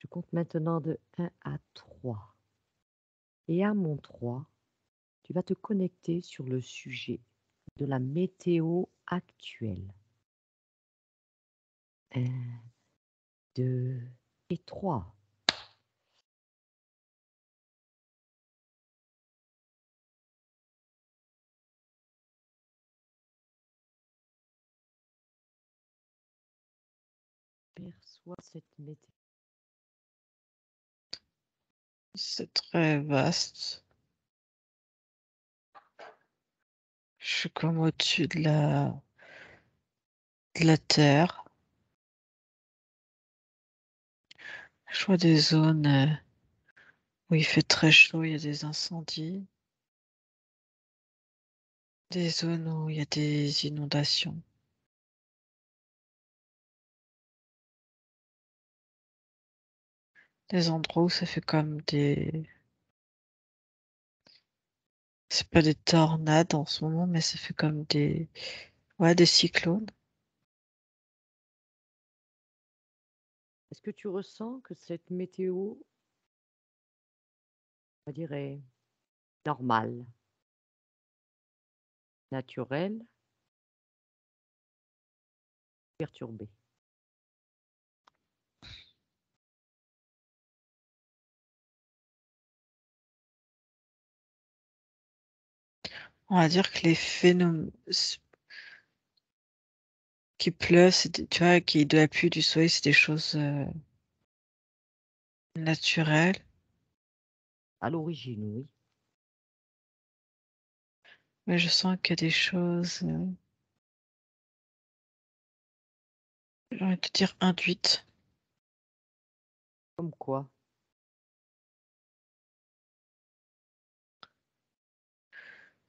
compte maintenant de 1 à 3. Et à mon 3, tu vas te connecter sur le sujet de la météo actuelle. 1, 2 et 3. Perçois cette météo. C'est très vaste. Je suis comme au-dessus de la terre. Je vois des zones où il fait très chaud, il y a des incendies. Des zones où il y a des inondations. Des endroits où ça fait comme des... C'est pas des tornades en ce moment, mais ça fait comme des... Ouais, des cyclones. Est-ce que tu ressens que cette météo, on dirait, normale, naturelle, perturbée? On va dire que les phénomènes qui pleut, tu vois, qui de la pluie, du soleil, c'est des choses naturelles. À l'origine, oui. Mais je sens qu'il y a des choses, j'ai envie de te dire induites. Comme quoi?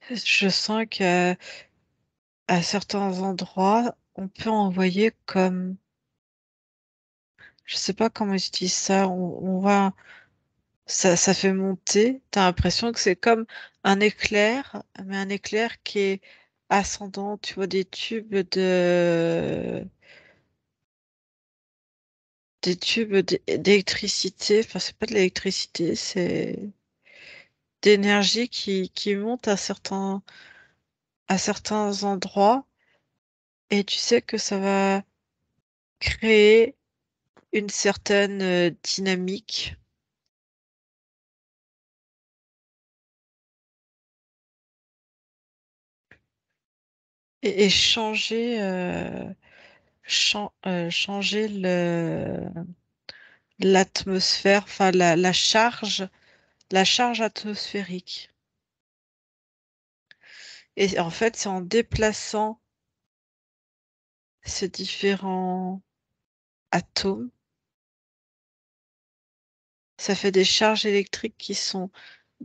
Je sens qu'à à certains endroits, on peut envoyer comme, je sais pas comment ils disent ça, on va, ça fait monter. T'as l'impression que c'est comme un éclair, mais un éclair qui est ascendant. Tu vois des tubes d'électricité. Enfin, c'est pas de l'électricité, c'est d'énergie qui monte à certains endroits. Et tu sais que ça va créer une certaine dynamique et changer, changer l'atmosphère, enfin la charge atmosphérique. Et en fait, c'est en déplaçant ces différents atomes, ça fait des charges électriques qui sont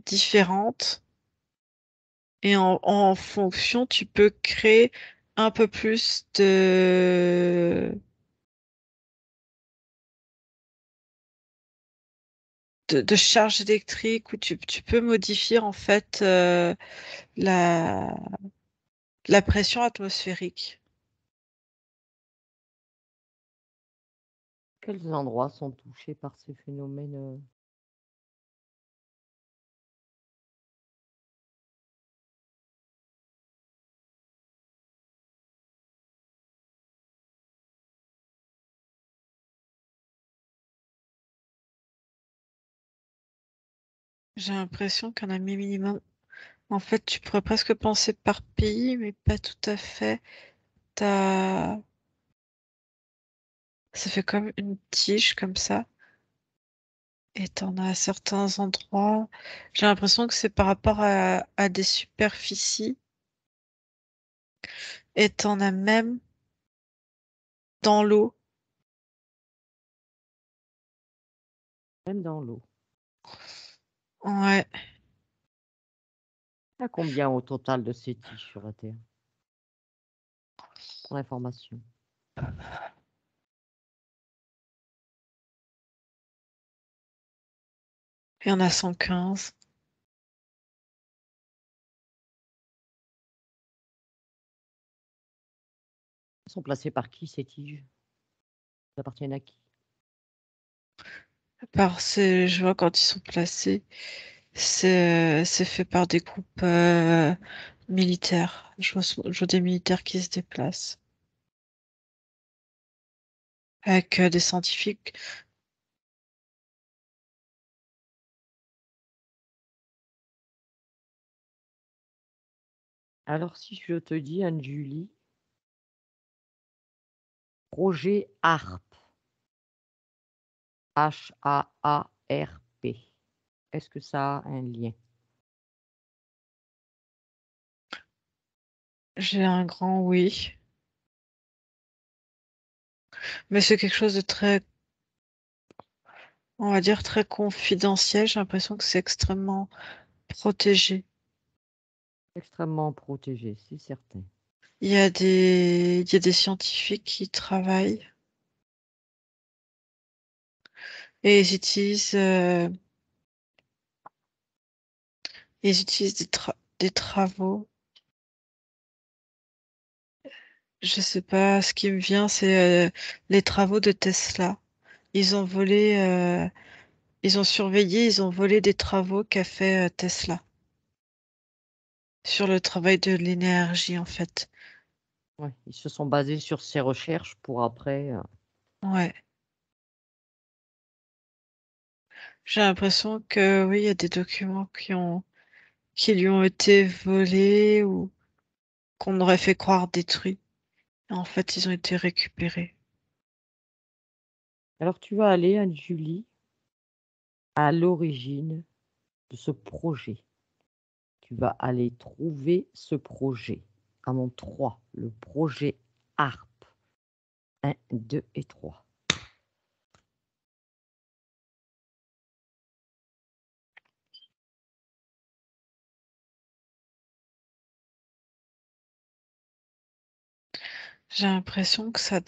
différentes. Et en fonction, tu peux créer un peu plus de charge électrique où tu peux modifier en fait la, la pression atmosphérique. Quels endroits sont touchés par ces phénomènes? J'ai l'impression qu'il y en a mis minimum. En fait, tu pourrais presque penser par pays, mais pas tout à fait. T'as... Ça fait comme une tige comme ça. Et t'en as à certains endroits. J'ai l'impression que c'est par rapport à des superficies. Et t'en as même dans l'eau. Même dans l'eau. Ouais. Il y a combien au total de ces tiges sur la Terre? Pour information. Il y en a 115. Elles sont placées par qui ces tiges? Elles appartiennent à qui? Je vois quand ils sont placés, c'est fait par des groupes militaires. Je vois des militaires qui se déplacent avec des scientifiques. Alors si je te dis, Anne-Julie, projet HARP, H-A-A-R-P, est-ce que ça a un lien? J'ai un grand oui, mais c'est quelque chose de très, on va dire, très confidentiel. J'ai l'impression que c'est extrêmement protégé. Extrêmement protégé, c'est certain. Il y a des scientifiques qui travaillent et ils utilisent des travaux. Je sais pas, ce qui me vient, c'est les travaux de Tesla. Ils ont volé, ils ont surveillé, ils ont volé des travaux qu'a fait Tesla sur le travail de l'énergie en fait. Ouais, ils se sont basés sur ces recherches pour après, Ouais, j'ai l'impression que oui, il y a des documents qui lui ont été volés ou qu'on aurait fait croire détruits. En fait, ils ont été récupérés. alors tu vas aller, Anne-Julie, à l'origine de ce projet. Tu vas aller trouver ce projet. À mon 3, le projet HARP. Un, 2 et 3. J'ai l'impression que ça a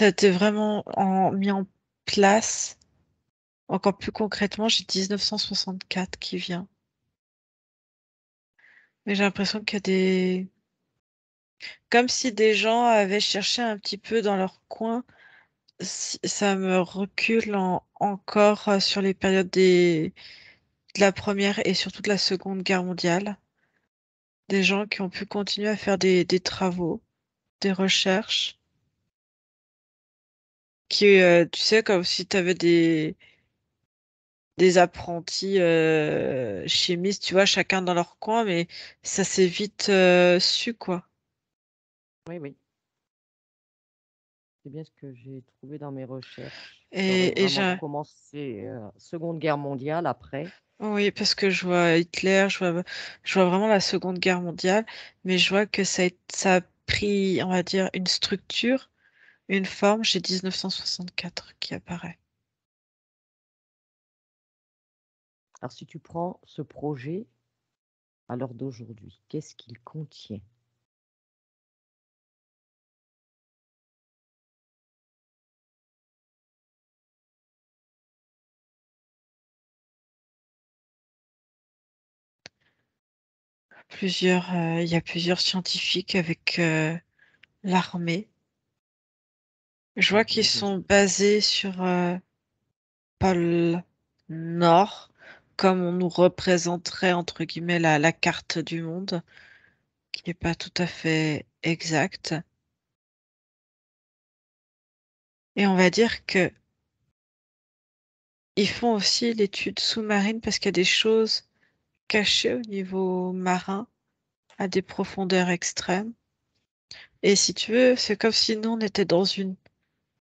été vraiment mis en place. Encore plus concrètement, j'ai 1964 qui vient. Mais j'ai l'impression qu'il y a comme si des gens avaient cherché un petit peu dans leur coin. Ça me recule encore sur les périodes de la Première et surtout de la Seconde Guerre mondiale. Des gens qui ont pu continuer à faire des travaux, des recherches, qui, tu sais, comme si tu avais des apprentis chimistes, tu vois, chacun dans leur coin, mais ça s'est vite su, quoi. Oui, oui, c'est bien ce que j'ai trouvé dans mes recherches. Ça aurait Et vraiment commencé, Seconde Guerre mondiale après. oui, parce que je vois Hitler, je vois vraiment la Seconde Guerre mondiale, mais je vois que ça a pris, on va dire, une structure, une forme. J'ai 1964 qui apparaît. Alors si tu prends ce projet à l'heure d'aujourd'hui, qu'est-ce qu'il contient? Il y a plusieurs scientifiques avec l'armée. Je vois qu'ils Des sont basés sur pôle Nord, comme on nous représenterait entre guillemets la carte du monde, qui n'est pas tout à fait exacte. Et on va dire que ils font aussi l'étude sous-marine parce qu'il y a des choses cachées au niveau marin à des profondeurs extrêmes. Et si tu veux, c'est comme si nous on était dans une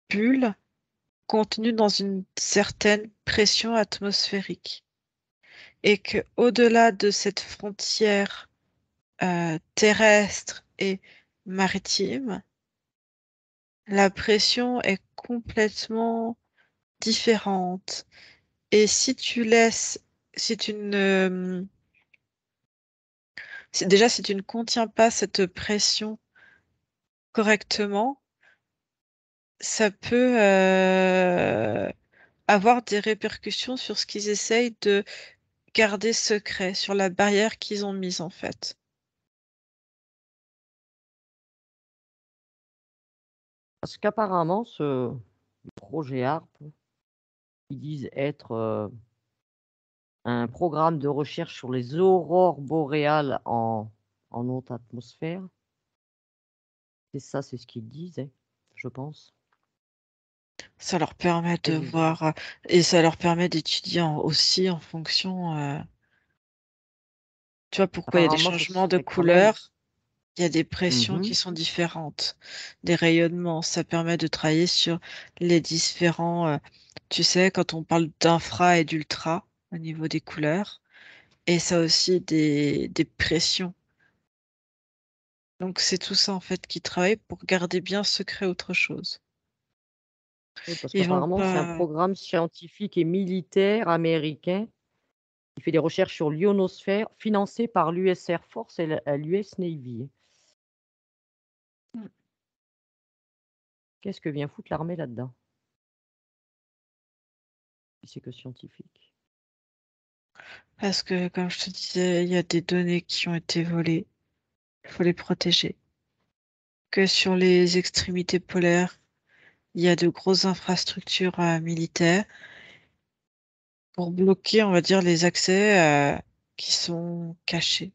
bulle contenue dans une certaine pression atmosphérique. Et que au-delà de cette frontière terrestre et maritime, la pression est complètement différente. Et si tu ne, déjà si tu ne contiens pas cette pression correctement, ça peut avoir des répercussions sur ce qu'ils essayent de garder secret, sur la barrière qu'ils ont mise en fait. Parce qu'apparemment ce le projet HARP. Ils disent être, un programme de recherche sur les aurores boréales en haute atmosphère. C'est ça, c'est ce qu'ils disent, hein, je pense. Ça leur permet de Et voir, et ça leur permet d'étudier aussi en fonction, tu vois, pourquoi il y a des apparemment, ce changements de serait quand même couleurs, il y a des pressions qui mmh sont différentes, des rayonnements. Ça permet de travailler sur les différents, tu sais, quand on parle d'infra et d'ultra au niveau des couleurs, et ça aussi des pressions. Donc c'est tout ça en fait qui travaille pour garder bien secret autre chose. oui, parce Ils vont qu'apparemment, c'est un pas programme scientifique et militaire américain qui fait des recherches sur l'ionosphère, financé par l'US Air Force et la l'US Navy. mmh, Qu'est-ce que vient foutre l'armée là-dedans? Si c'est que scientifique. parce que comme je te disais, il y a des données qui ont été volées, il faut les protéger. Que sur les extrémités polaires, il y a de grosses infrastructures, militaires pour bloquer, on va dire, les accès, qui sont cachés.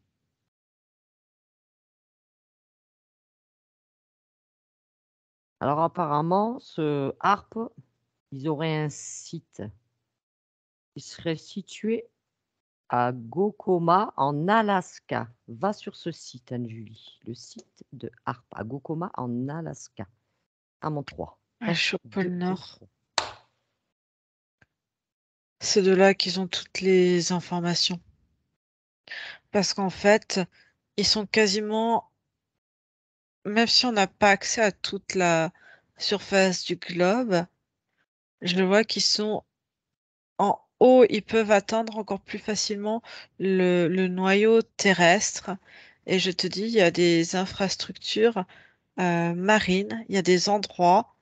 Alors apparemment, ce HARP, ils auraient un site qui serait situé à Gokoma, en Alaska. Va sur ce site, Anne-Julie. Le site de HARP à Gokoma, en Alaska. À mon 3. Ouais, je 1, suis au pôle 2 et Nord. 3. C'est de là qu'ils ont toutes les informations. Parce qu'en fait, ils sont quasiment, même si on n'a pas accès à toute la surface du globe, je vois qu'ils sont en haut, ils peuvent atteindre encore plus facilement le noyau terrestre. Et je te dis, il y a des infrastructures, marines, il y a des endroits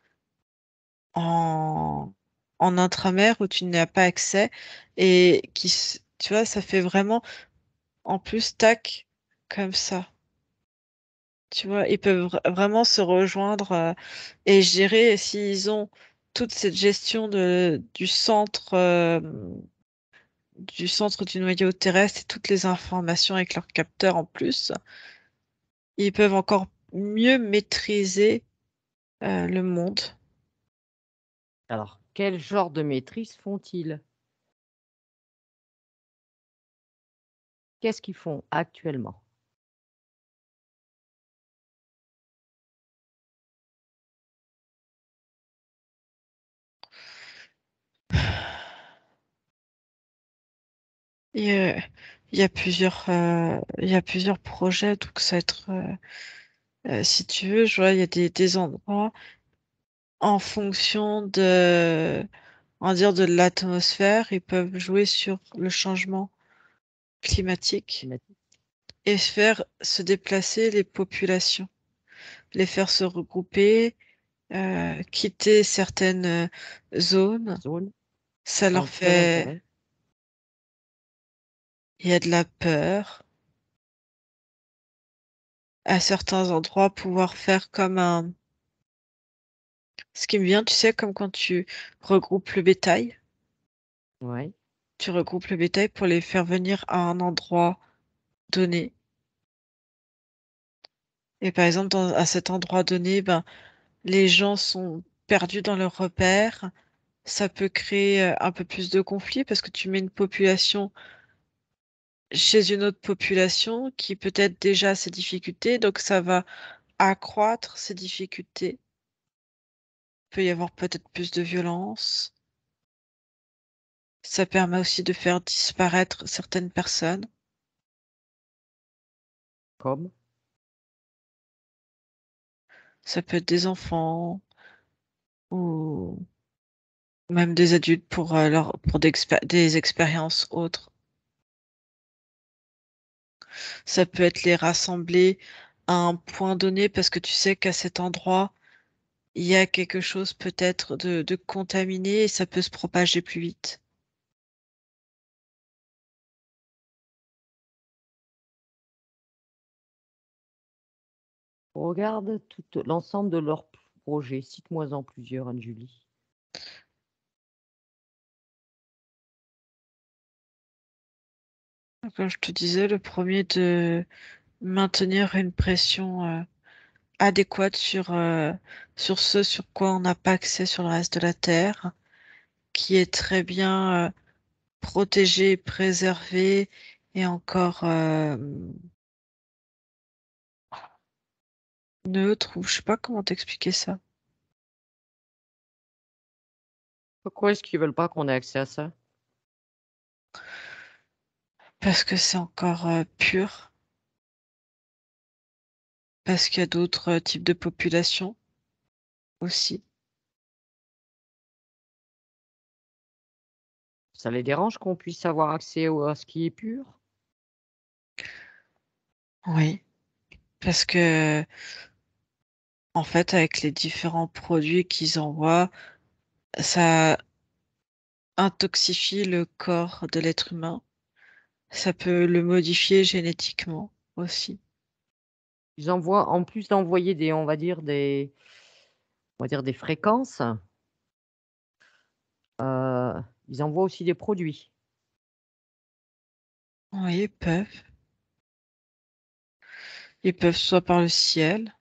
en, en intramer où tu n'as pas accès et tu vois, ça fait vraiment, en plus, tac, comme ça. Tu vois, ils peuvent vraiment se rejoindre, et gérer s'ils ont toute cette gestion du centre du noyau terrestre et toutes les informations avec leurs capteurs en plus, ils peuvent encore mieux maîtriser, le monde. Alors, quel genre de maîtrise font-ils? Qu'est-ce qu'ils font actuellement? Et il y a plusieurs projets, donc ça va être, si tu veux, je vois, il y a des endroits en fonction on va dire de l'atmosphère, ils peuvent jouer sur le changement climatique Climatique. et faire se déplacer les populations, les faire se regrouper, quitter certaines, zones. Zone, Ça ça leur a quel fait, intérêt? il y a de la peur. À certains endroits, pouvoir faire comme ce qui me vient, tu sais, comme quand tu regroupes le bétail. Ouais. Tu regroupes le bétail pour les faire venir à un endroit donné. Et par exemple, à cet endroit donné, ben, les gens sont perdus dans leurs repères. Ça peut créer, un peu plus de conflits parce que tu mets une population chez une autre population qui peut-être déjà a ses difficultés, donc ça va accroître ces difficultés. Il peut y avoir peut-être plus de violence. Ça permet aussi de faire disparaître certaines personnes. Comme? Ça peut être des enfants ou même des adultes pour, pour des expériences autres. Ça peut être les rassembler à un point donné parce que tu sais qu'à cet endroit, il y a quelque chose peut-être de contaminé et ça peut se propager plus vite. Regarde tout l'ensemble de leurs projets. Cite-moi-en plusieurs, Anne-Julie. Comme je te disais, le premier de maintenir une pression adéquate sur ce sur quoi on n'a pas accès sur le reste de la Terre, qui est très bien protégé, préservé et encore neutre, ou je sais pas comment t'expliquer ça. Pourquoi est-ce qu'ils veulent pas qu'on ait accès à ça? Parce que c'est encore pur, parce qu'il y a d'autres types de populations aussi. Ça les dérange qu'on puisse avoir accès à ce qui est pur? Oui, parce que en fait, avec les différents produits qu'ils envoient, ça intoxifie le corps de l'être humain. Ça peut le modifier génétiquement aussi. Ils envoient en plus d'envoyer des on va dire des fréquences, ils envoient aussi des produits. Oui, ils peuvent. Ils peuvent soit par le ciel,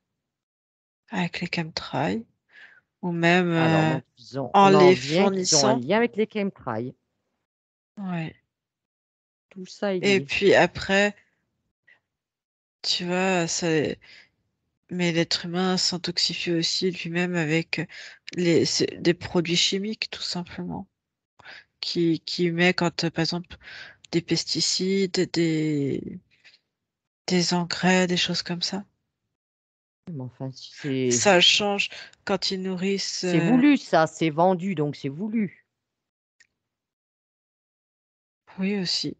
avec les chemtrails, ou même Alors donc ils ont en on en les vient qu'ils ont un fournissant. lien avec les chemtrails. Ouais. Tout ça est Et lié. puis après, tu vois, ça, mais l'être humain s'intoxifie aussi lui-même avec des produits chimiques, tout simplement, qui met quand, par exemple, des pesticides, des engrais, des choses comme ça. Mais enfin si c'est Ça change quand ils nourrissent. c'est voulu ça, c'est vendu donc c'est voulu. Oui aussi,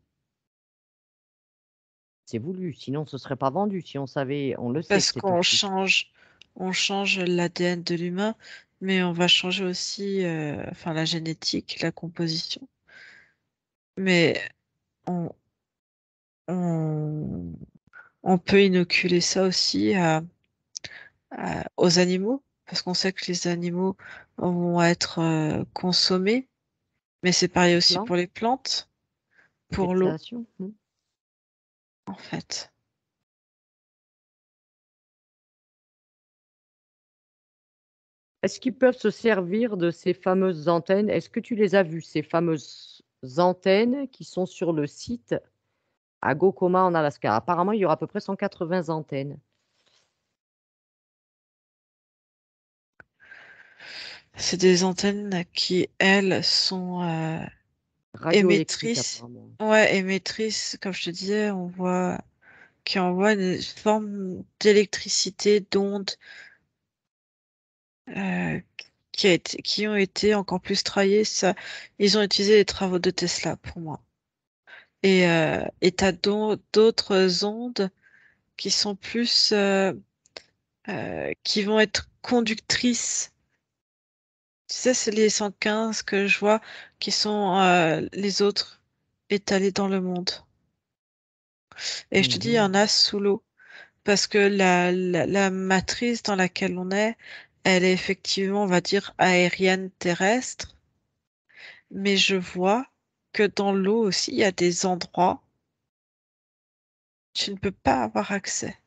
C'est voulu, sinon ce serait pas vendu. Si on savait, on le sait que parce c'est toxique. on change l'ADN de l'humain, mais on va changer aussi, enfin, la génétique, la composition. Mais on, on, on peut inoculer ça aussi aux animaux, parce qu'on sait que les animaux vont être consommés, mais c'est pareil Les aussi plantes, pour les plantes, les pour l'eau, créations. en fait. Est-ce qu'ils peuvent se servir de ces fameuses antennes? Est-ce que tu les as vues, ces fameuses antennes qui sont sur le site à Gokoma en Alaska? Apparemment, il y aura à peu près 180 antennes C'est des antennes qui, elles, sont radioélectriques émettrices. apparemment. Ouais, émettrices, comme je te disais, on voit qui envoient une forme d'électricité, d'ondes, euh, qui ont été encore plus travaillées. Ça, ils ont utilisé les travaux de Tesla pour moi. Et t'as d'autres ondes qui sont plus, qui vont être conductrices. Tu sais, c'est les 115 que je vois qui sont les autres étalés dans le monde. Et je te dis, il y en Mmh. a sous l'eau. Parce que la matrice dans laquelle on est, elle est effectivement, on va dire, aérienne terrestre. Mais je vois que dans l'eau aussi, il y a des endroits où tu ne peux pas avoir accès.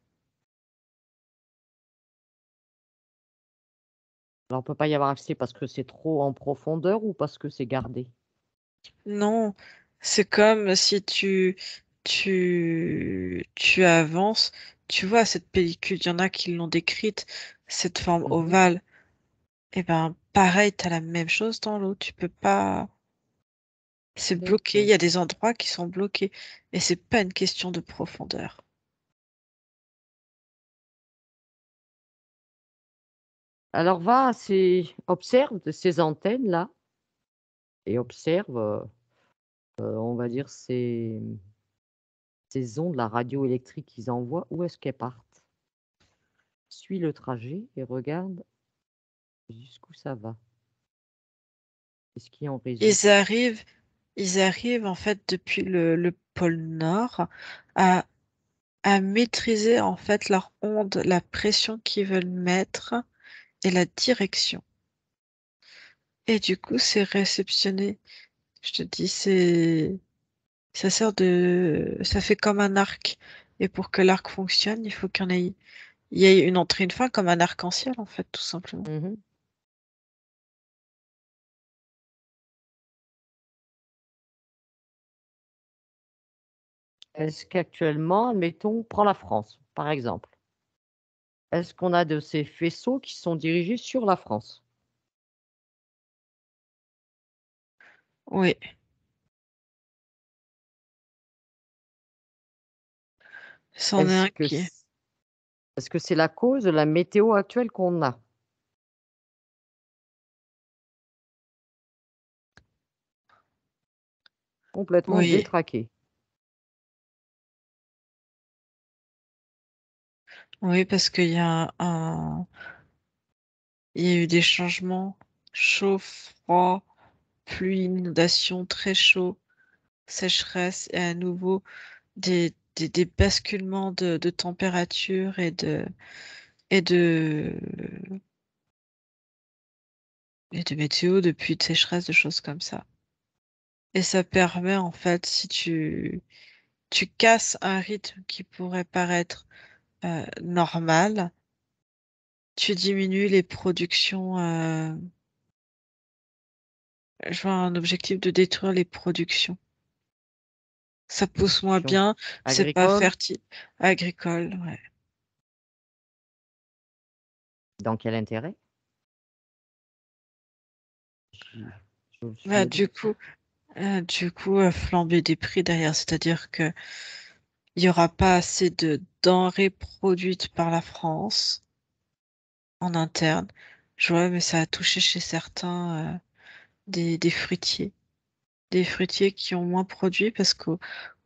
Alors on peut pas y avoir accès parce que c'est trop en profondeur ou parce que c'est gardé? Non, c'est comme si tu avances. Tu vois, cette pellicule, il y en a qui l'ont décrite, cette forme Mmh. ovale. Et ben, pareil, t'as la même chose dans l'eau. Tu peux pas. C'est bloqué. Il D'accord. y a des endroits qui sont bloqués. Et c'est pas une question de profondeur. Alors va observe de ces antennes-là et observe, on va dire ces ondes, la radioélectrique qu'ils envoient, où est-ce qu'elles partent? Suis le trajet et regarde jusqu'où ça va. Qu'est-ce qui en Ils résulte? arrivent, ils arrivent en fait depuis le pôle Nord à, à maîtriser en fait leur onde, la pression qu'ils veulent mettre et la direction. Et du coup, c'est réceptionné. Je te dis, Ça fait comme un arc. Et pour que l'arc fonctionne, il faut il y ait une entrée, une fin, comme un arc-en-ciel, en fait, tout simplement. Mhm. Est-ce qu'actuellement, admettons, prends la France, par exemple. Est-ce qu'on a de ces faisceaux qui sont dirigés sur la France? Oui, c'en est Est-ce un que qui est. est-ce que c'est la cause de la météo actuelle qu'on a? Complètement Oui, détraqué. oui, parce il y a eu des changements chaud, froid, pluie, inondation, très chaud, sécheresse et à nouveau des basculements de température et de, et de météo, de pluie, de sécheresse, de choses comme ça. Et ça permet, en fait, si tu casses un rythme qui pourrait paraître normal, tu diminues les productions. Je vois un objectif de détruire les productions. Ça pousse moins Production bien, c'est pas agricole? fertile. Agricole, ouais. Dans quel intérêt? J'y je Bah, soumets des doutes. du coup, flamber des prix derrière, c'est-à-dire que il y aura pas assez de denrées produites par la France en interne. Je vois, mais ça a touché chez certains des fruitiers. Des fruitiers qui ont moins produit parce qu'aux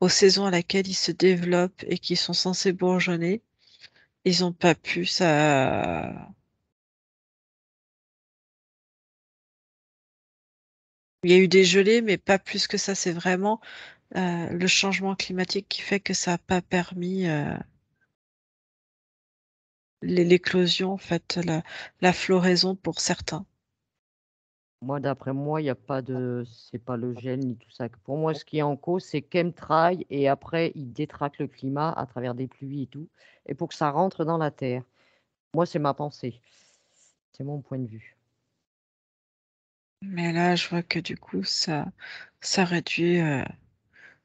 saisons à laquelle ils se développent et qui sont censés bourgeonner, ils ont pas pu. Il y a eu des gelées, mais pas plus que ça. C'est vraiment le changement climatique qui fait que ça n'a pas permis l'éclosion, en fait, la floraison pour certains. Moi, d'après moi, il y a pas de c'est pas le gel ni tout ça. Pour moi, ce qui est en cause, c'est chemtrail et après, ils détraquent le climat à travers des pluies et tout et pour que ça rentre dans la terre. Moi, c'est ma pensée. C'est mon point de vue. Mais là, je vois que du coup, ça réduit, euh,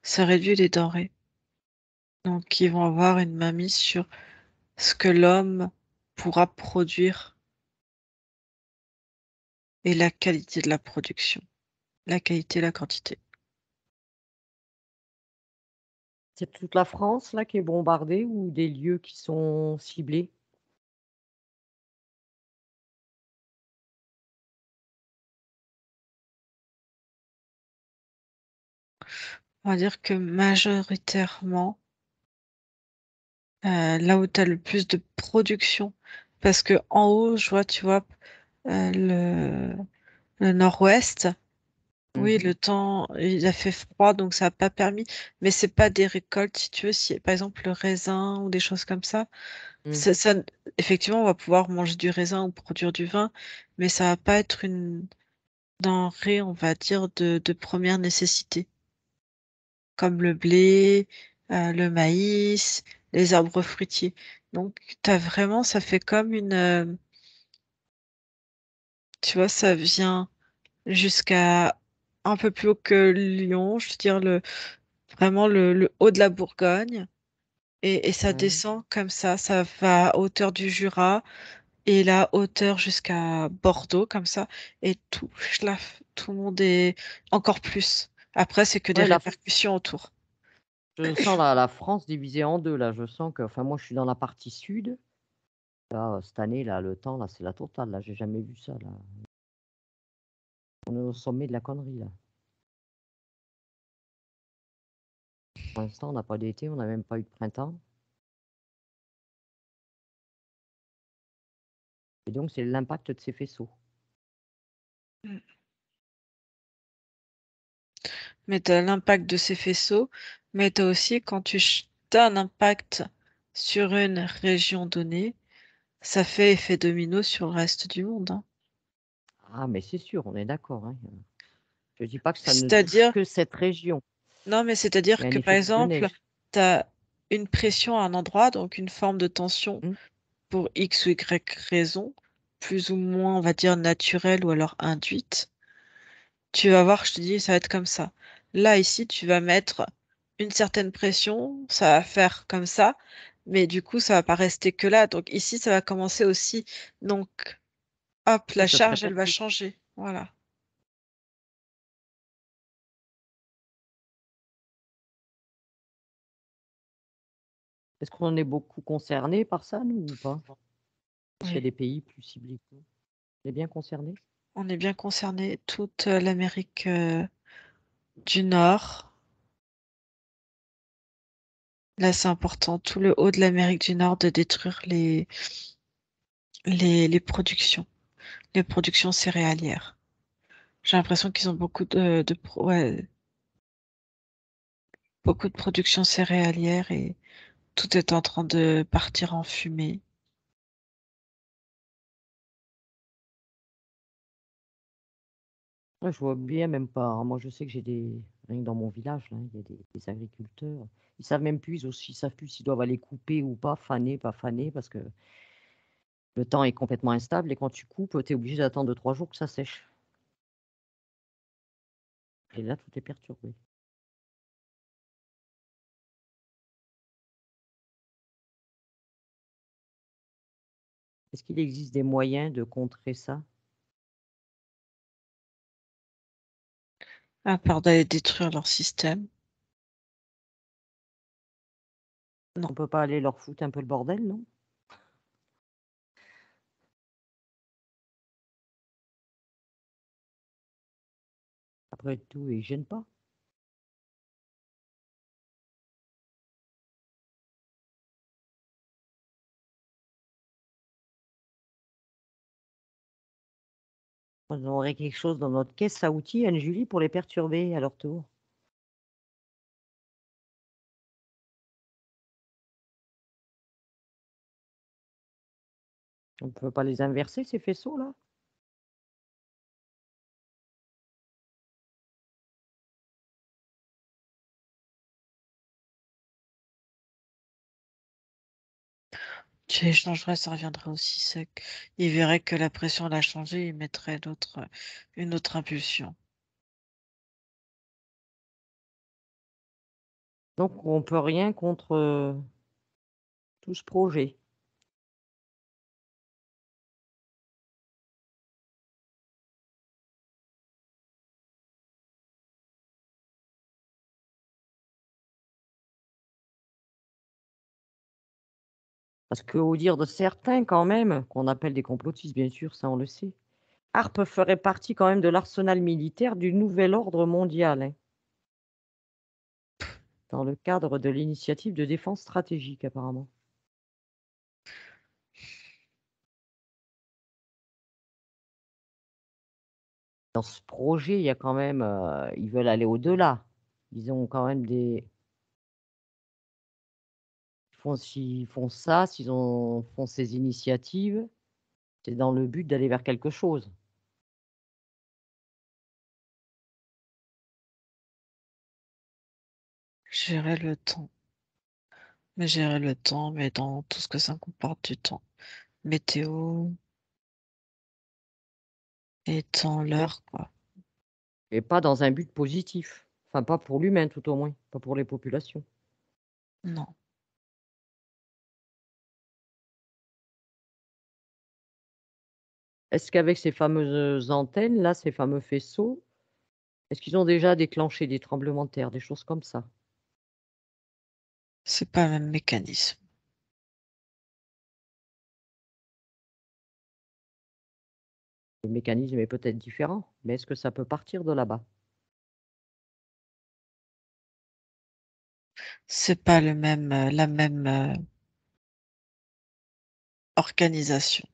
ça réduit les denrées. Donc, ils vont avoir une mainmise sur ce que l'homme pourra produire et la qualité de la production. La qualité, la quantité. C'est toute la France, là, qui est bombardée ou des lieux qui sont ciblés? On va dire que majoritairement, là où tu as le plus de production, parce que en haut, je vois, tu vois, le nord-ouest, oui, Mmh. le temps, il a fait froid, donc ça n'a pas permis, mais c'est pas des récoltes, si tu veux, si, par exemple, le raisin ou des choses comme ça, Mmh. ça, effectivement, on va pouvoir manger du raisin ou produire du vin, mais ça va pas être une denrée, on va dire, de première nécessité, comme le blé, le maïs, les arbres fruitiers. Donc, t'as vraiment, ça fait comme tu vois, ça vient jusqu'à un peu plus haut que Lyon, je veux dire vraiment le haut de la Bourgogne, et ça Ouais. descend comme ça va à hauteur du Jura, et la hauteur jusqu'à Bordeaux, comme ça, et tout, schlaf, tout le monde est encore plus. Après, c'est que des Ouais, la répercussions autour. je sens la France divisée en 2 là. Je sens que enfin, moi, je suis dans la partie sud. Là, cette année, là, le temps, là, c'est la totale, là. J'ai jamais vu ça, là. On est au sommet de la connerie, là. Pour l'instant, on n'a pas d'été, on n'a même pas eu de printemps et donc c'est l'impact de ces faisceaux. Mais tu as l'impact de ces faisceaux, mais tu as aussi quand t'as un impact sur une région donnée, ça fait effet domino sur le reste du monde, hein. Ah mais c'est sûr, on est d'accord, hein. Je dis pas que ça ne touche C'est-à-dire, que cette région. Non, mais Il c'est-à-dire y a un que par effet boule de exemple, neige. tu as une pression à un endroit, donc une forme de tension Mmh. pour X ou Y raison, plus ou moins, on va dire, naturelle ou alors induite. Tu vas voir, je te dis, ça va être comme ça. Là, ici, tu vas mettre une certaine pression, ça va faire comme ça, mais du coup, ça va pas rester que là. Donc ici, ça va commencer aussi. Donc, hop, Oui, la ça se charge, elle va répercute. changer. Voilà. Est-ce qu'on est beaucoup concernés par ça, nous, ou pas? Est-ce qu'il y a Oui, des pays plus ciblés que nous? On est bien concernés? on est bien concerné, toute l'Amérique du Nord. Là, c'est important, tout le haut de l'Amérique du Nord, de détruire les les productions céréalières. J'ai l'impression qu'ils ont ouais, beaucoup de production céréalière et tout est en train de partir en fumée. Ouais, je vois bien même pas, hein. Moi, je sais que j'ai rien que dans mon village, là, il y a des agriculteurs. Ils savent même plus, ils savent plus s'ils doivent aller couper ou pas, faner, pas faner, parce que le temps est complètement instable et quand tu coupes, tu es obligé d'attendre 2-3 jours que ça sèche. Et là, tout est perturbé. Est-ce qu'il existe des moyens de contrer ça? À part d'aller détruire leur système. Non. On peut pas aller leur foutre un peu le bordel, non? Après tout, ils gênent pas. On aurait quelque chose dans notre caisse à outils, Anne-Julie, pour les perturber à leur tour. On peut pas les inverser, ces faisceaux-là? Tu les changerais, ça reviendrait aussi sec. Ils verraient que la pression l'a changé, ils mettraient une autre impulsion. Donc on peut rien contre, tout ce projet. Parce qu'au dire de certains quand même, qu'on appelle des complotistes bien sûr, ça on le sait, HARP ferait partie quand même de l'arsenal militaire du nouvel ordre mondial, hein, dans le cadre de l'initiative de défense stratégique apparemment. Dans ce projet, il y a quand même, ils veulent aller au-delà. Ils ont quand même s'ils font ça, font ces initiatives, c'est dans le but d'aller vers quelque chose. Gérer le temps. Mais gérer le temps, mais dans tout ce que ça comporte du temps. Météo et temps, l'heure, quoi. Et pas dans un but positif. Enfin, pas pour l'humain tout au moins, pas pour les populations. Non. Est-ce qu'avec ces fameuses antennes là, ces fameux faisceaux, est-ce qu'ils ont déjà déclenché des tremblements de terre, des choses comme ça? C'est pas le même mécanisme. Le mécanisme est peut-être différent, mais est-ce que ça peut partir de là-bas? C'est pas la même organisation.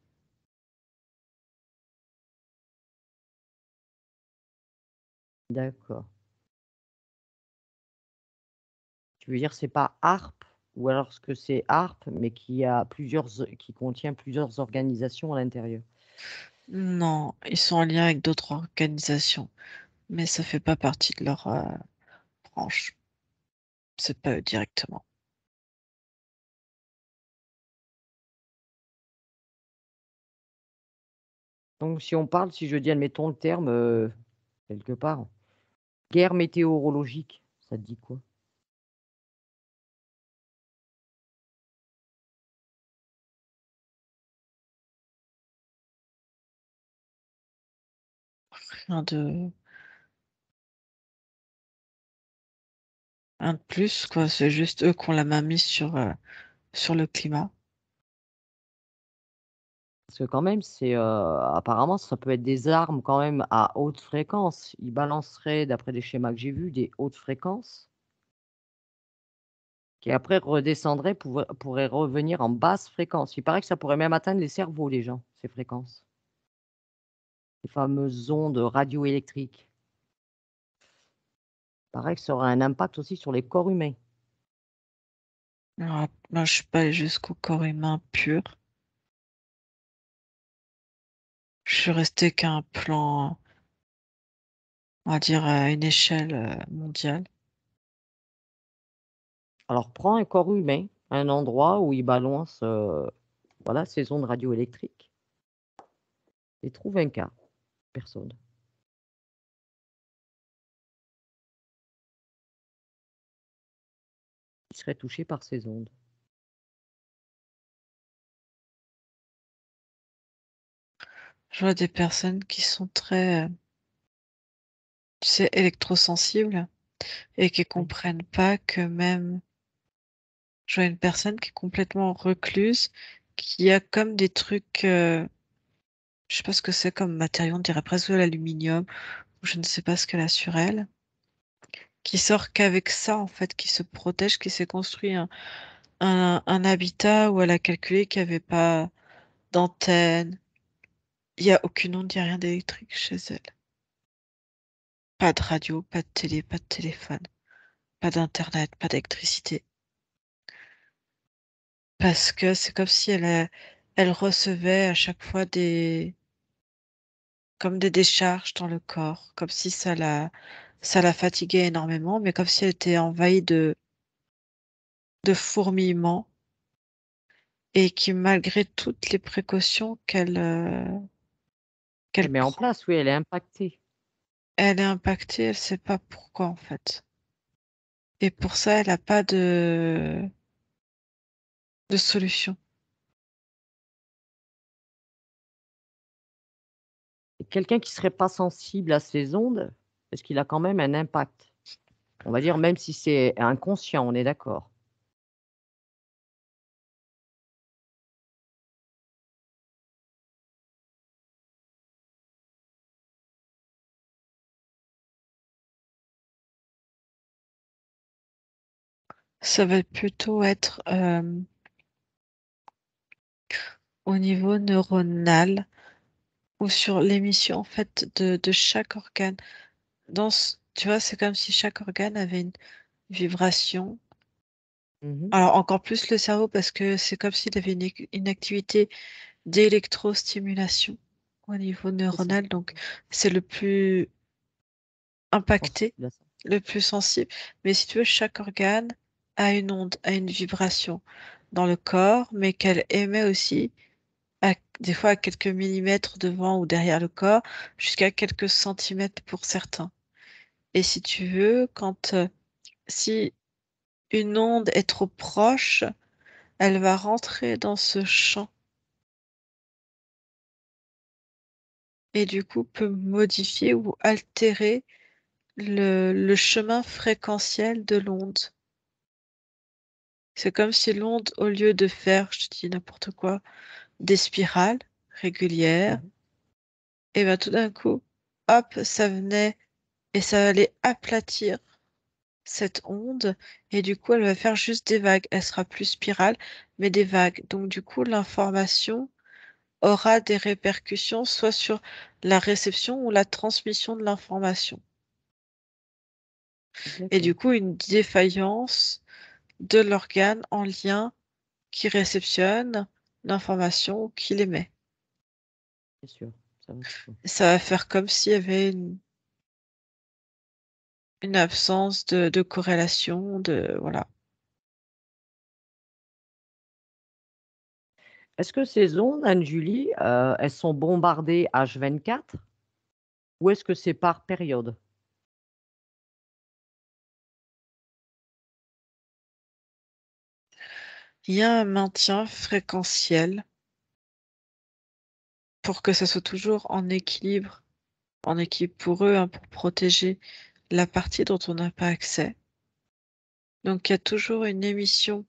D'accord. Tu veux dire c'est pas HARP ou alors ce que c'est HARP, mais qui contient plusieurs organisations à l'intérieur? Non, ils sont en lien avec d'autres organisations, mais ça fait pas partie de leur branche. c'est pas eux directement. Donc si on parle, si je dis admettons le terme, quelque part, guerre météorologique, ça te dit quoi? Rien de plus, quoi. C'est juste eux qui ont la main mise sur le climat. Parce que quand même c'est, apparemment ça peut être des armes quand même à haute fréquence. Ils balanceraient, d'après des schémas que j'ai vus, des hautes fréquences qui après redescendraient, pourraient revenir en basse fréquence. Il paraît que ça pourrait même atteindre les cerveaux, les gens, ces fréquences. Les fameuses ondes radioélectriques. Il paraît que ça aurait un impact aussi sur les corps humains. Alors, moi, je suis pas allée jusqu'au corps humain pur. Je suis restée qu'à un plan, on va dire, à une échelle mondiale. Alors prends un corps humain, un endroit où il balance, voilà, ces ondes radioélectriques et trouve un cas, personne. Qui serait touché par ces ondes. Je vois des personnes qui sont très, tu sais, électrosensibles et qui Oui. comprennent pas que même, je vois une personne qui est complètement recluse, qui a comme des trucs, je sais pas ce que c'est comme matériau, on dirait presque de l'aluminium, ou je ne sais pas ce qu'elle a sur elle, qui sort qu'avec ça, en fait, qui se protège, qui s'est construit un habitat où elle a calculé qu'il n'y avait pas d'antenne, il n'y a aucune onde, il n'y a rien d'électrique chez elle. Pas de radio, pas de télé, pas de téléphone, pas d'internet, pas d'électricité. Parce que c'est comme si elle recevait à chaque fois comme des décharges dans le corps, comme si ça la fatiguait énormément, mais comme si elle était envahie de fourmillements et qui, malgré toutes les précautions qu'elle Elle met en prend, place, oui, elle est impactée. elle est impactée, elle sait pas pourquoi en fait. Et pour ça, elle n'a pas de solution. Et quelqu'un qui serait pas sensible à ces ondes, parce qu'il a quand même un impact. On va dire même si c'est inconscient, on est d'accord? Ça va plutôt être au niveau neuronal ou sur l'émission en fait de chaque organe. Tu vois, c'est comme si chaque organe avait une vibration. Mmh. Alors encore plus le cerveau parce que c'est comme s'il avait une activité d'électrostimulation au niveau C'est ça. neuronal. Donc c'est le plus impacté, Sensible à ça. le plus sensible. Mais si tu veux, chaque organe a une onde, a une vibration dans le corps, mais qu'elle émet aussi des fois à quelques millimètres devant ou derrière le corps, jusqu'à quelques centimètres pour certains. Et si tu veux, si une onde est trop proche, elle va rentrer dans ce champ et du coup peut modifier ou altérer le chemin fréquentiel de l'onde. C'est comme si l'onde, au lieu de faire, je te dis n'importe quoi, des spirales régulières, Mmh. et ben tout d'un coup, hop, ça venait et ça allait aplatir cette onde, et du coup, elle va faire juste des vagues. Elle sera plus spirale, mais des vagues. Donc du coup, l'information aura des répercussions soit sur la réception ou la transmission de l'information. Et D'accord, du coup, une défaillance de l'organe en lien qui réceptionne l'information ou qui l'émet. bien sûr, ça va de soi. Ça va faire comme s'il y avait une absence de corrélation, voilà. Est-ce que ces ondes, Anne-Julie, elles sont bombardées H24 ou est-ce que c'est par période? Il y a un maintien fréquentiel pour que ça soit toujours en équilibre pour eux, hein, pour protéger la partie dont on n'a pas accès. Donc il y a toujours une émission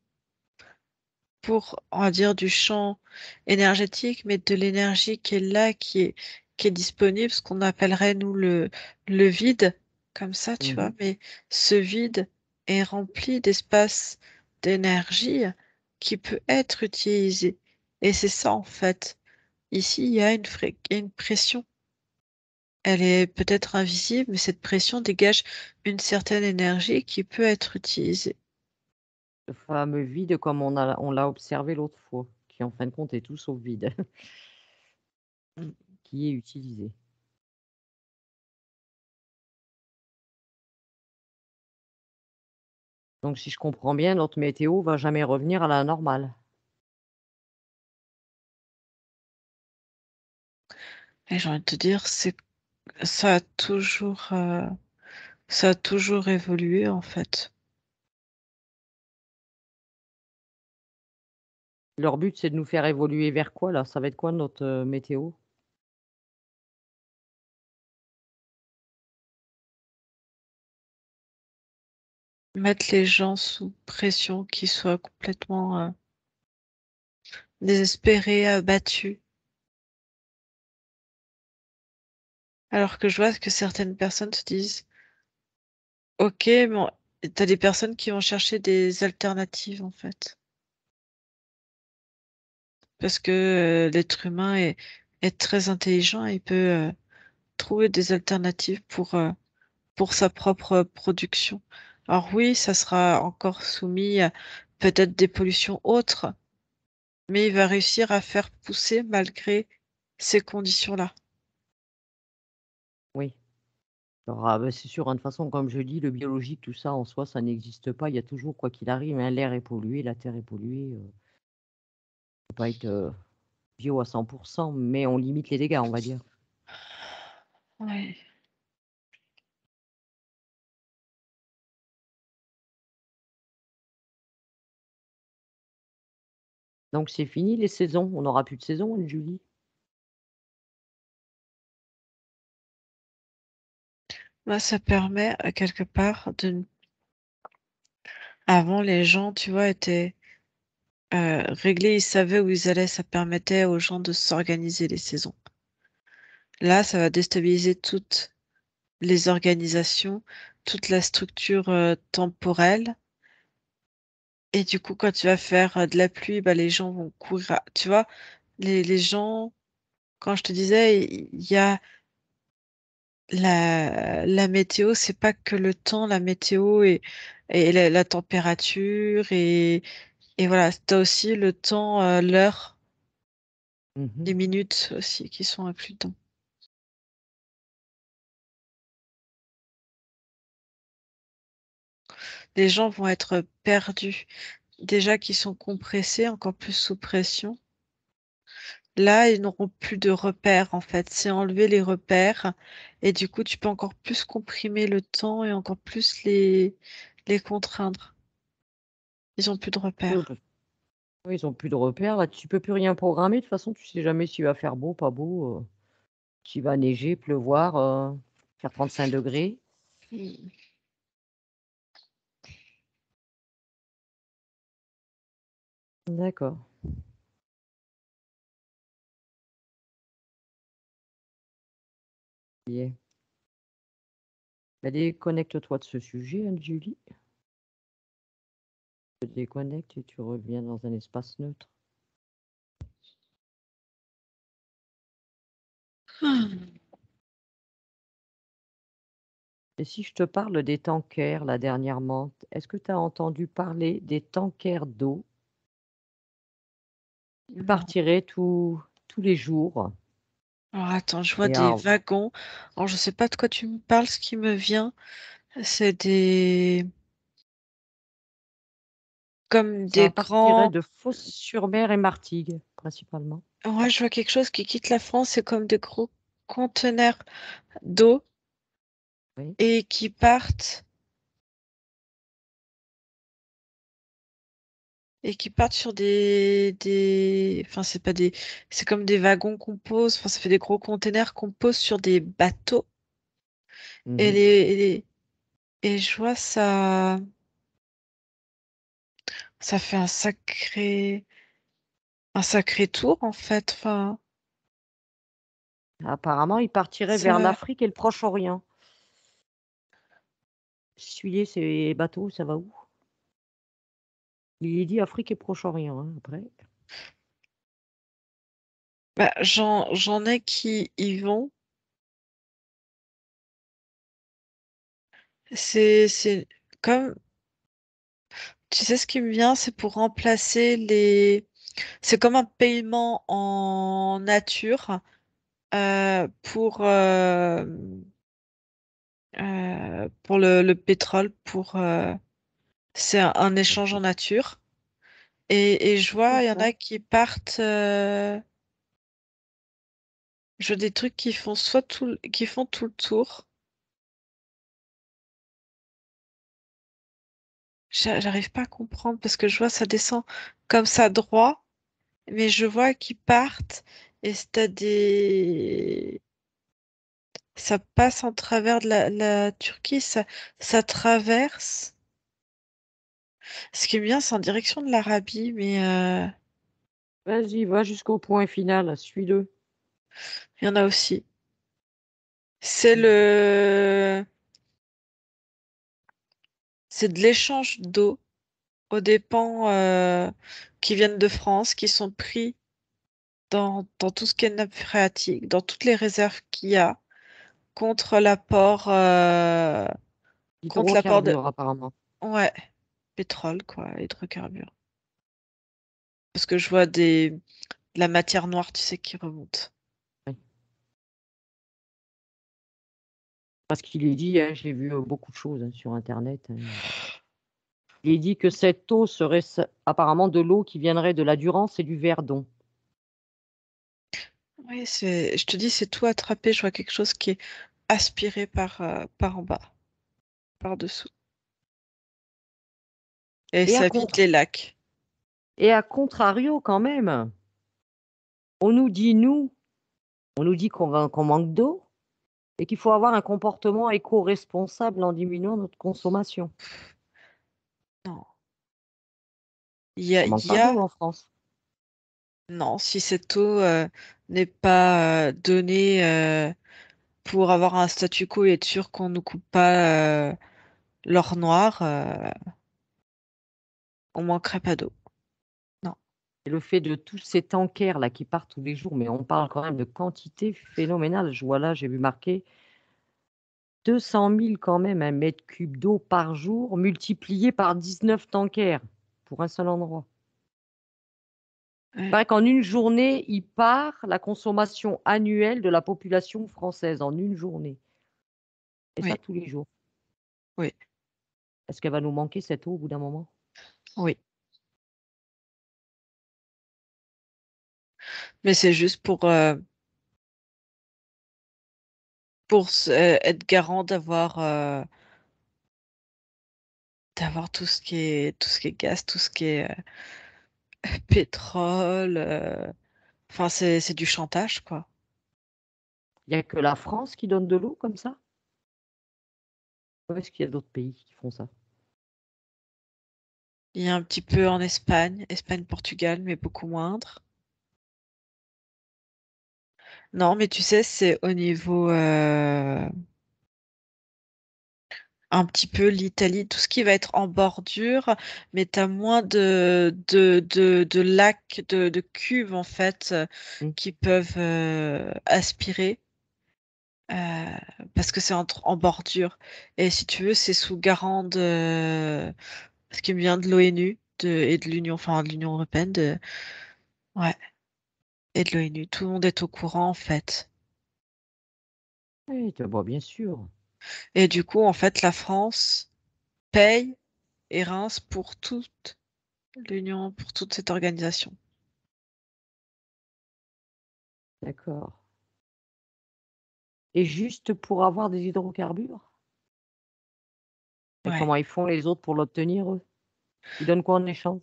pour, on va dire, du champ énergétique, mais de l'énergie qui est là, qui est disponible, ce qu'on appellerait, nous, le vide, comme ça, tu vois. Mmh. Mais ce vide est rempli d'espace d'énergie qui peut être utilisé. Et c'est ça, en fait. Ici, il y a il y a une pression. Elle est peut-être invisible, mais cette pression dégage une certaine énergie qui peut être utilisée. Le fameux vide comme on l'a observé l'autre fois, qui en fin de compte est tout sauf vide, Mm. qui est utilisé. Donc si je comprends bien, notre météo va jamais revenir à la normale. Et j'ai envie de te dire, ça a ça a toujours évolué en fait. Leur but, c'est de nous faire évoluer vers quoi là? Ça va être quoi notre, météo? Mettre les gens sous pression, qu'ils soient complètement désespérés, abattus. Alors que je vois que certaines personnes se disent, ok, mais t'as des personnes qui vont chercher des alternatives en fait. Parce que l'être humain est très intelligent et il peut trouver des alternatives pour sa propre production. Alors oui, ça sera encore soumis à peut-être des pollutions autres, mais il va réussir à faire pousser malgré ces conditions-là. Oui. Alors, ah bah, c'est sûr, hein, de toute façon, comme je dis, le biologique, tout ça, en soi, ça n'existe pas. Il y a toujours, quoi qu'il arrive, hein, l'air est pollué, la terre est polluée, peut pas être, bio à 100, mais on limite les dégâts, on va dire. Ouais. Donc c'est fini les saisons, on n'aura plus de saison, Julie? Moi, ça permet quelque part de. Avant, les gens, tu vois, étaient réglés, ils savaient où ils allaient. Ça permettait aux gens de s'organiser les saisons. Là, ça va déstabiliser toutes les organisations, toute la structure temporelle. Et du coup, quand tu vas faire de la pluie, bah, les gens vont courir. Tu vois, les gens, quand je te disais, il y a la météo, c'est pas que le temps, la météo et la température et voilà, t'as aussi le temps, l'heure, Mmh. les minutes aussi qui sont inclus dedans. Les gens vont être perdus. Déjà qu'ils sont compressés, encore plus sous pression. Là, ils n'auront plus de repères, en fait. C'est enlever les repères. Et du coup, tu peux encore plus comprimer le temps et encore plus les contraindre. Ils ont plus de Oui, repères. parce oui, ils ont plus de repères, là, tu peux plus rien programmer, de toute façon, tu sais jamais s'il va faire beau, pas beau, s'il va neiger, pleuvoir, faire 35 degrés. Mm. D'accord. Bien. Bah, déconnecte-toi de ce sujet, Anne-Julie. Tu te déconnectes et tu reviens dans un espace neutre. Et si je te parle des tankers, là, dernièrement, est-ce que tu as entendu parler des tankers d'eau qui Non. partiraient tous les jours? Alors attends, je vois Et des alors, wagons. Alors je sais pas de quoi tu me parles. Ce qui me vient, C'est des comme Ça des partirait grands. de Fos-sur-Mer et Martigues, principalement. Ouais, je vois quelque chose qui quitte la France, c'est comme des gros conteneurs d'eau Oui. et qui partent sur enfin c'est pas des, c'est comme des wagons qu'on pose, enfin ça fait des gros conteneurs qu'on pose sur des bateaux et Mhm. les, et les- et je vois ça fait un sacré tour en fait, enfin Apparemment, il partirait vers ça, l'Afrique et le Proche-Orient. Suivez ces bateaux, ça va où? Il est dit Afrique et Proche-Orient, hein, après. bah, j'en ai qui y vont. C'est comme, tu sais ce qui me vient, c'est pour remplacer c'est comme un paiement en nature pour le pétrole, c'est un échange en nature. Et je Comme vois, il y en ça. a qui partent, je vois des trucs qui font qui font tout le tour. J'arrive pas à comprendre parce que je vois ça descend comme ça droit, mais je vois qu'ils partent et ça passe en travers de la Turquie, ça traverse. Ce qui est bien, c'est en direction de l'Arabie, mais Vas-y, va jusqu'au point final, suis-le. il y en a aussi. C'est Mhm. c'est de l'échange d'eau aux dépens qui viennent de France, qui sont pris dans tout ce qui est nappe phréatique, dans toutes les réserves qu'il y a, contre contre l'apport de, Hydrocarbures, apparemment. ouais, pétrole, quoi, hydrocarbures. Parce que je vois de la matière noire, tu sais, qui remonte. Oui. Parce qu'il est dit, hein, j'ai vu beaucoup de choses, hein, sur Internet, hein. Il est dit que cette eau serait apparemment de l'eau qui viendrait de la Durance et du Verdon. Oui, je te dis, c'est tout attrapé. Je vois quelque chose qui est aspiré par en bas, par dessous. Et Et à ça vide contre, les lacs. et à contrario, quand même, on nous dit, on nous dit qu'on manque d'eau et qu'il faut avoir un comportement éco-responsable en diminuant notre consommation. Non. On manque Il y pas d'eau a, en France. non, si cette eau n'est pas donnée pour avoir un statu quo et être sûr qu'on ne coupe pas l'or noir, on manquerait pas d'eau. Non. Et le fait de tous ces tankers là qui partent tous les jours, mais on parle quand même de quantité phénoménale. Je vois là, j'ai vu marquer 200 000 quand même, un mètre cube d'eau par jour, multiplié par 19 tankers pour un seul endroit. Il Ouais, paraît qu'en une journée, il part la consommation annuelle de la population française, en une journée. Et ça oui, tous les jours. oui, Est-ce qu'elle va nous manquer cette eau au bout d'un moment? oui. Mais c'est juste pour être garant d'avoir tout ce qui est gaz, tout ce qui est pétrole. Enfin, c'est du chantage, quoi. Il n'y a que la France qui donne de l'eau comme ça? Ou est-ce qu'il y a d'autres pays qui font ça? Il y a un petit peu en Espagne, Portugal, mais beaucoup moindre. Non, mais tu sais, c'est au niveau un petit peu l'Italie, tout ce qui va être en bordure, mais tu as moins de lacs, de cuves en fait, Hmm. qui peuvent aspirer parce que c'est en bordure. Et si tu veux, c'est sous garant ce qui vient de l'ONU et de l'Union, enfin de l'Union européenne, ouais, et de l'ONU. Tout le monde est au courant en fait. Oui, bien sûr. Et du coup, en fait, la France paye et rince pour toute l'Union, pour toute cette organisation. D'accord. Et juste pour avoir des hydrocarbures? Et Ouais. comment ils font les autres pour l'obtenir, eux? Ils donnent quoi en échange?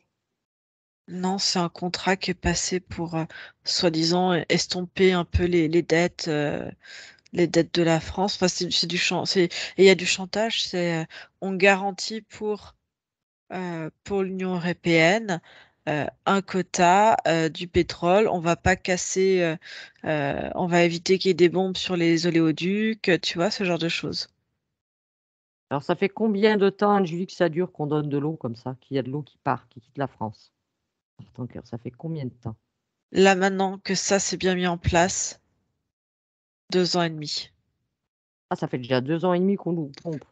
Non, c'est un contrat qui est passé pour, soi-disant, estomper un peu les dettes de la France. Enfin, c'est du chan c'est et il y a du chantage, on garantit pour l'Union européenne, un quota, du pétrole. On va pas casser, on va éviter qu'il y ait des bombes sur les oléoducs, tu vois? Ce genre de choses. Alors ça fait combien de temps, Anne-Julie, que ça dure qu'on donne de l'eau comme ça, qu'il y a de l'eau qui part, qui quitte la France? Par tanker, ça fait combien de temps? Là, maintenant que ça s'est bien mis en place, 2 ans et demi. Ah, ça fait déjà 2 ans et demi qu'on nous pompe.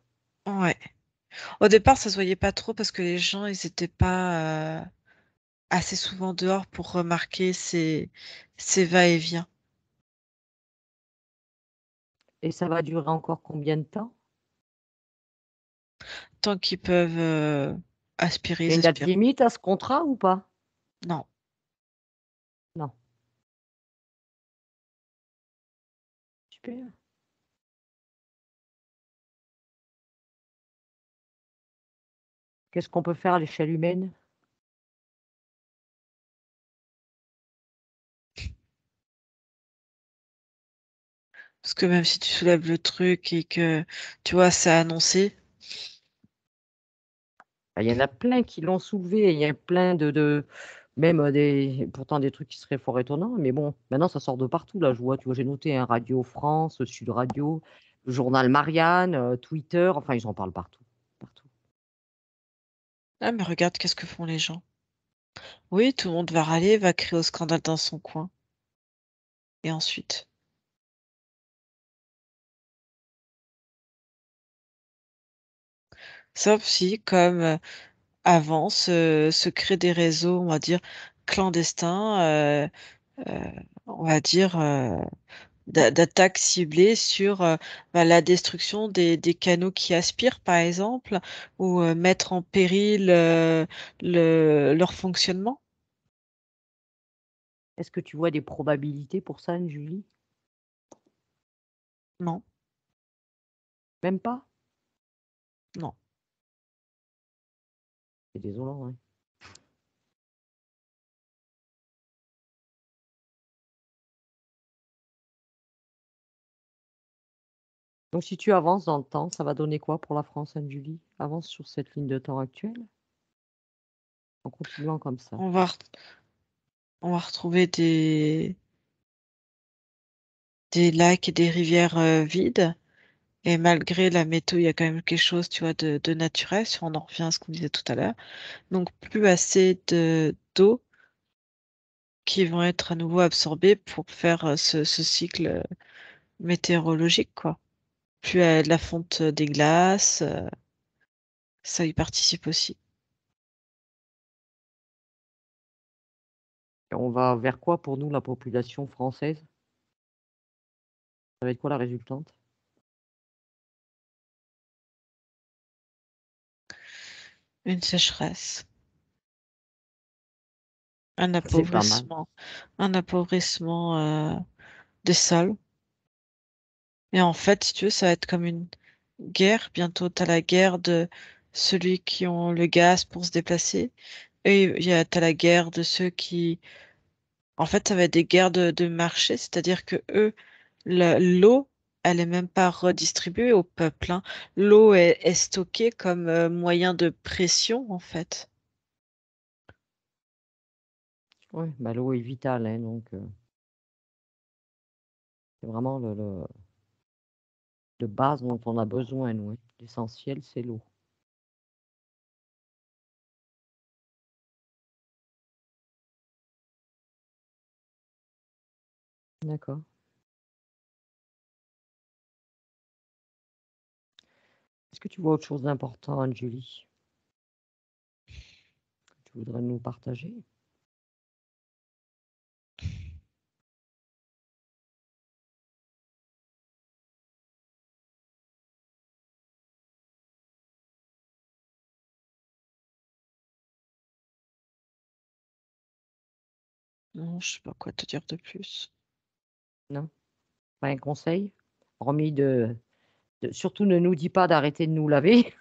Ouais. Au départ, ça se voyait pas trop parce que les gens, ils étaient pas, assez souvent dehors pour remarquer ces va-et-vient. Et ça va durer encore combien de temps? Tant qu'ils peuvent, aspirer, Il y a ils une date aspirent. limite à ce contrat ou pas? Non. Non. Super. Qu'est-ce qu'on peut faire à l'échelle humaine? Parce que même si tu soulèves le truc et que, tu vois, c'est annoncé, Bah, il y en a plein qui l'ont soulevé, il y a plein de même, des pourtant des trucs qui seraient fort étonnants, mais bon, maintenant ça sort de partout là, je vois, tu vois? J'ai noté, hein, Radio France, Sud Radio, le journal Marianne, Twitter, enfin ils en parlent partout, partout. ah mais regarde qu'est-ce que font les gens. Oui, tout le monde va râler, va crier au scandale dans son coin. Et ensuite? Sauf si, comme, avant, se créent des réseaux, on va dire, clandestins, on va dire, d'attaques ciblées sur, bah, la destruction des canaux qui aspirent, par exemple, ou, mettre en péril, leur fonctionnement. Est-ce que tu vois des probabilités pour ça, Anne-Julie? Non, Même pas? non. C'est désolant, ouais. Donc si tu avances dans le temps, ça va donner quoi pour la France, Anne-Julie? Avance sur cette ligne de temps actuelle, en continuant comme ça. On va ret on va retrouver des lacs et des rivières, vides, et malgré la météo, il y a quand même quelque chose, tu vois, de naturel, si on en revient à ce qu'on disait tout à l'heure. Donc plus assez de d'eau qui vont être à nouveau absorbées pour faire, ce cycle, météorologique, quoi. Plus, de la fonte des glaces, ça y participe aussi. Et on va vers quoi pour nous, la population française? Ça va être quoi la résultante? Une sécheresse, un C'est pas mal. appauvrissement un appauvrissement, des sols, et en fait, si tu veux, ça va être comme une guerre. Bientôt, tu as la guerre de celui qui ont le gaz pour se déplacer, et tu as la guerre de ceux qui, en fait, ça va être des guerres de marché, c'est-à-dire que eux, l'eau, elle est même pas redistribuée au peuple, hein. L'eau est stockée comme, moyen de pression, en fait. Oui, bah, l'eau est vitale, hein, donc c'est vraiment le de base dont on a besoin, nous, hein. L'essentiel, c'est l'eau. D'accord. Est-ce que tu vois autre chose d'important, Anne-Julie, que tu voudrais nous partager? Non, je sais pas quoi te dire de plus. Non? Pas un conseil? Hormis surtout ne nous dis pas d'arrêter de nous laver.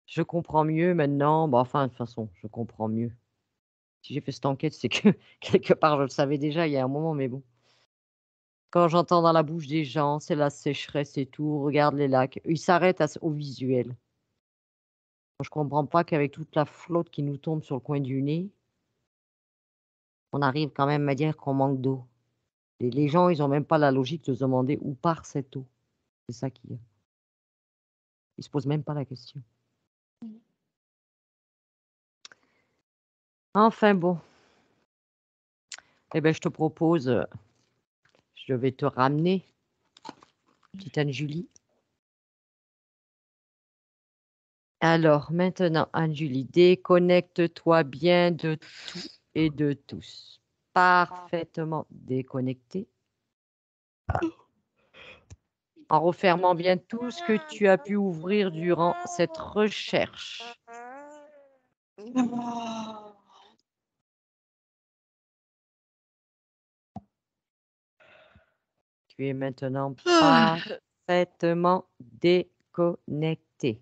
Je comprends mieux maintenant. Bah, enfin, de toute façon, je comprends mieux. Si j'ai fait cette enquête, c'est que quelque part, je le savais déjà il y a un moment, mais bon. Quand j'entends dans la bouche des gens: «C'est la sécheresse et tout, regarde les lacs», ils s'arrêtent au visuel. Moi, je comprends pas qu'avec toute la flotte qui nous tombe sur le coin du nez, on arrive quand même à dire qu'on manque d'eau. Et les gens, ils ont même pas la logique de se demander où part cette eau. C'est ça qui ils se posent même pas la question. Enfin bon, eh ben, je te propose, je vais te ramener, petite Anne-Julie. Alors maintenant, Anne-Julie, déconnecte-toi bien de tout et de tous. Parfaitement déconnecté. En refermant bien tout ce que tu as pu ouvrir durant cette recherche. Tu es maintenant parfaitement déconnecté.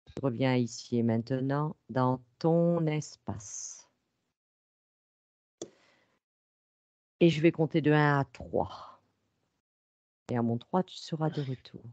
Tu reviens ici et maintenant dans ton espace. Et je vais compter de 1 à 3. Et à mon 3, tu seras de retour.